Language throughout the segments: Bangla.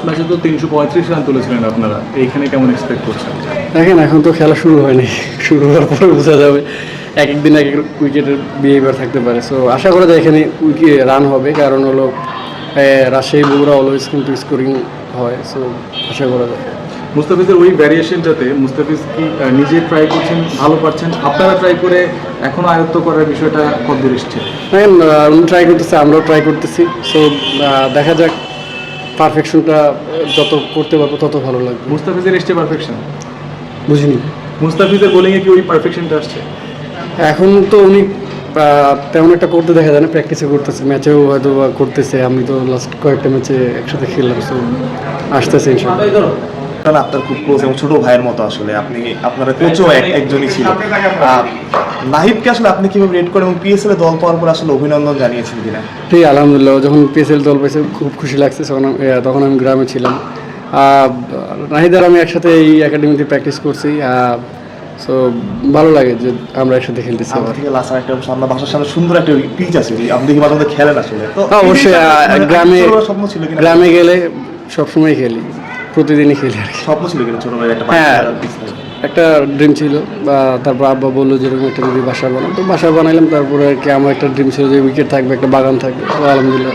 ম্যাচে তো 335 রান তুলেছিলেন আপনারা, এইখানে কেমন এক্সপেক্ট করছেন? দেখেন এখন তো খেলা শুরু হয়নি, শুরু হওয়ার পরে বোঝা যাবে। এক এক দিন এক এক উইকেটের বিহেভিয়ার থাকতে পারে। সো আশা করা যায় এখানে রান হবে, কারণ হলো রাজশাহী বগুড়া অলওয়েজ কিন্তু স্কোরিং হয়। সো আশা করা যায়। মুস্তাফিজের ওই ভ্যারিয়েশনটাতে মুস্তাফিজ কি নিজে ট্রাই করছেন, ভালো পারছেন, আপনারা ট্রাই করে এখনো আয়ত্ত করার বিষয়টা কতদূর এসছে? দেখেন উনি ট্রাই করতেছে, আমরাও ট্রাই করতেছি। সো দেখা যাক, পারফেকশনটা যত করতে পারবো তত ভালো লাগবে। মুস্তাফিজের এসছে পারফেকশন? বুঝিনি। মুস্তাফিজের বোলিংয়ে কি ওই পারফেকশনটা আসছে? এখন তো উনি তেমন একটা করতে দেখা যায় না, প্র্যাকটিসে করতেছে, ম্যাচেও হয়তো করতেছে। আমি তো লাস্ট কয়েকটা ম্যাচে একসাথে খেললাম, সো আসতেছে ইনশাআল্লাহ। কারণ আপনার খুব ক্লোজ এবং ছোট ভাইয়ের মতো আসলে আপনি, আপনারা কোচও একজনই ছিল। নাহিদকে আসলে আপনি কিভাবে রেট করেন এবং পিএসএল দল পাওয়ার পর আসলে অভিনন্দন জানিয়েছেন কিনা? ঠিক আলহামদুলিল্লাহ, যখন পিএসএল দল পেয়েছে খুব খুশি লাগছে। তখন আমি গ্রামে ছিলাম। নাহিদ আর আমি একসাথে এই একাডেমিতে প্র্যাকটিস করছি। সো ভালো লাগে যে আমরা একসাথে খেলতেছি। আমার থেকে লাস্ট একটা আমরা বাসার সামনে সুন্দর একটা পিচ আছে, আপনি দেখি মাঝে মধ্যে খেলেন আসলে। তো অবশ্যই গ্রামে, স্বপ্ন ছিল কিনা? গ্রামে গেলে সবসময় খেলি, প্রতিদিনই খেলি আর কি। স্বপ্ন ছিল কিনা ছোটবেলায় একটা হ্যাঁ, পিচ? একটা ড্রিম ছিল। তারপর আব্বা বললো যেরকম একটা যদি বাসা বানাম, তো বাসা বানাইলাম। তারপরে আর কি আমার একটা ড্রিম ছিল যে উইকেট থাকবে, একটা বাগান থাকবে। তো আলহামদুলিল্লাহ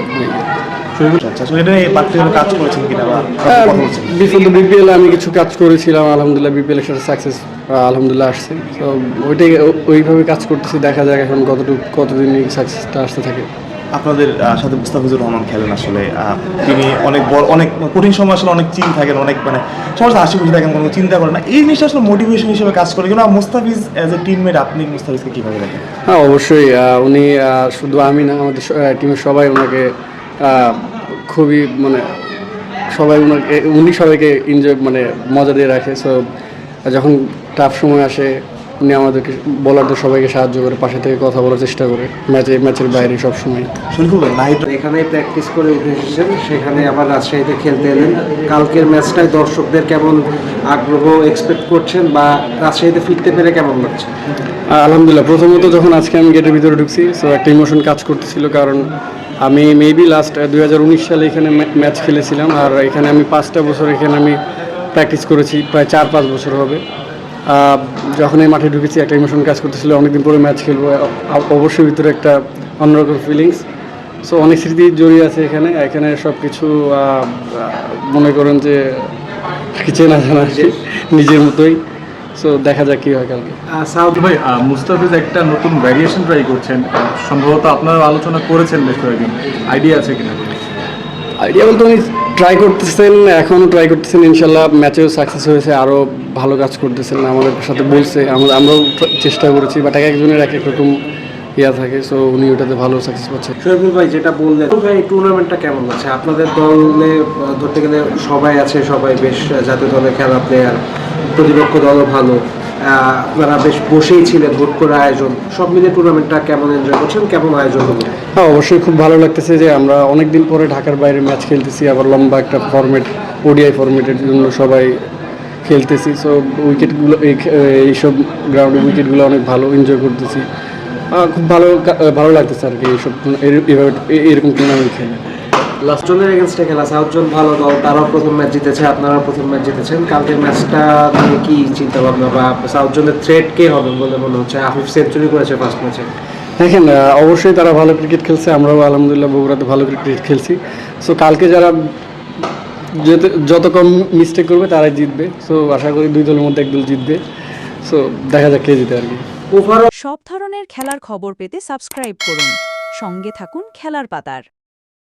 আচ্ছা, তো এটা পার্টিকুলার কাজ করেছেন কিনা বা কথা বলছেন? বিফোর দ্য বিপিএল আমি কিছু কাজ করেছিলাম, আলহামদুলিল্লাহ বিপিএল এর সাথে সাকসেস আলহামদুলিল্লাহ আসছে। তো ওইভাবে কাজ করতেছি, দেখা যাক এখন কতদিন এই সাকসেসটা আসতে থাকে। আপনাদের সাথে মুস্তাফিজুর রহমান খেলেন আসলে, তিনি অনেক বড়, অনেক কঠিন সময় আসলে অনেক চিল থাকেন, অনেক মানে সমস্ত হাসি খুশি থাকেন, কোনো চিন্তা করেন না। এই জিনিসটা আসলে মোটিভেশন হিসেবে কাজ করে কিনা? মুস্তাফিজ অ্যাজ এ টিমমেট আপনি মুস্তাফিজকে কীভাবে দেখেন? হ্যাঁ অবশ্যই, উনি শুধু আমি না, আমাদের টিমের সবাই ওনাকে খুবই মানে উনি সবাইকে এনজয় মানে মজা দিয়ে রাখে। সো যখন টাফ সময় আসে উনি আমাদেরকে বলারদের সবাইকে সাহায্য করে, পাশে থেকে কথা বলার চেষ্টা করে ম্যাচের বাইরে সব সময়। নাহিদ এখানেই প্র্যাকটিস করে উঠে এসেছেন, সেখানে আবার রাজশাহীতে খেলতে এলেন। কালকের ম্যাচটায় দর্শকদের কেমন আগ্রহ এক্সপেক্ট করছেন বা রাজশাহীতে ফিরতে পেরে কেমন লাগছে? আলহামদুলিল্লাহ, প্রথমত যখন আজকে আমি গেটের ভিতরে ঢুকছি, সো একটা ইমোশন কাজ করতেছিল। কারণ আমি মেবি লাস্ট 2019 সালে এখানে ম্যাচ খেলেছিলাম, আর এখানে আমি 5টা বছর এখানে আমি প্র্যাকটিস করেছি, প্রায় 4-5 বছর হবে। যখন এই মাঠে ঢুকেছি একটা ইমোশন কাজ করতেছিল, অনেকদিন পরে ম্যাচ খেলবো, অবশ্যই ভিতরে একটা অন্যরকম ফিলিংস। সো অনেক স্মৃতি জড়িয়ে আছে এখানে। এখানে সব কিছু মনে করেন যে চেনা জানা নিজের মতোই। সো দেখা যাক কী হয় কালকে। সাউদ ভাই, মুস্তাফিজ একটা নতুন ভ্যারিয়েশন ট্রাই করছেন, সম্ভবত আপনারা আলোচনা করেছেন বেশ কয়েকদিন, আইডিয়া আছে কিনা? আইডিয়া বলতে উনি ট্রাই করতেছেন, এখনও ট্রাই করতেছেন। ইনশাল্লাহ ম্যাচেও সাকসেস হয়েছে, আরও ভালো কাজ করতেছেন, আমাদের সাথে বলছে, আমরাও চেষ্টা করেছি। বাট এক একজনের এক এক রকম ইয়া থাকে। সো উনি ওটাতে ভালো সাকসেস পাচ্ছেন। শরীফুল ভাই যেটা বললেন, ভাই টুর্নামেন্টটা কেমন আছে? আপনাদের দলে ধরতে গেলে সবাই আছে, সবাই বেশ জাতীয় দলে খেলা প্লেয়ার, প্রতিপক্ষ দলও ভালো, আপনারা বেশ বসেই ছিলেন, ভোট করে আয়োজন, সব মিলে টুর্নামেন্টটা কেমন এনজয় করছেন, কেমন আয়োজন হলো? হ্যাঁ অবশ্যই খুব ভালো লাগতেছে যে আমরা অনেক দিন পরে ঢাকার বাইরে ম্যাচ খেলতেছি, আবার লম্বা একটা ফরম্যাট, ওডিআই ফরম্যাটের জন্য সবাই খেলতেছি। সো উইকেটগুলো এইসব গ্রাউন্ডে উইকেটগুলো অনেক ভালো, এনজয় করতেছি। খুব ভালো লাগতেছে আর কি এইসব এরকম টুর্নামেন্ট খেলে। লাস্ট জনের এগেনস্টে খেলা, সাউথজন ভালো দল, তারাও প্রথম ম্যাচ জিতেছে, আপনারাও প্রথম ম্যাচ জিতেছেন। কালকের ম্যাচটা নিয়ে কি চিন্তা ভাবনা বা সাউথজনের থ্রেট কে হবে বলে মনে হচ্ছে? আফিফ সেঞ্চুরি করেছে ফার্স্ট ম্যাচে। দেখেন অবশ্যই তারা ভালো ক্রিকেট খেলছে, আমরাও আলহামদুলিল্লাহ বগুড়াতে ভালো ক্রিকেট খেলছি। সো কালকে যারা যত কম মিস্টেক করবে তারাই জিতবে। সো আশা করি দুই দলের মধ্যে এক দল জিতবে। সো দেখা যাক কে জিতে আর কি। সব ধরনের খেলার খবর পেতে সাবস্ক্রাইব করুন, সঙ্গে থাকুন খেলার পাতার।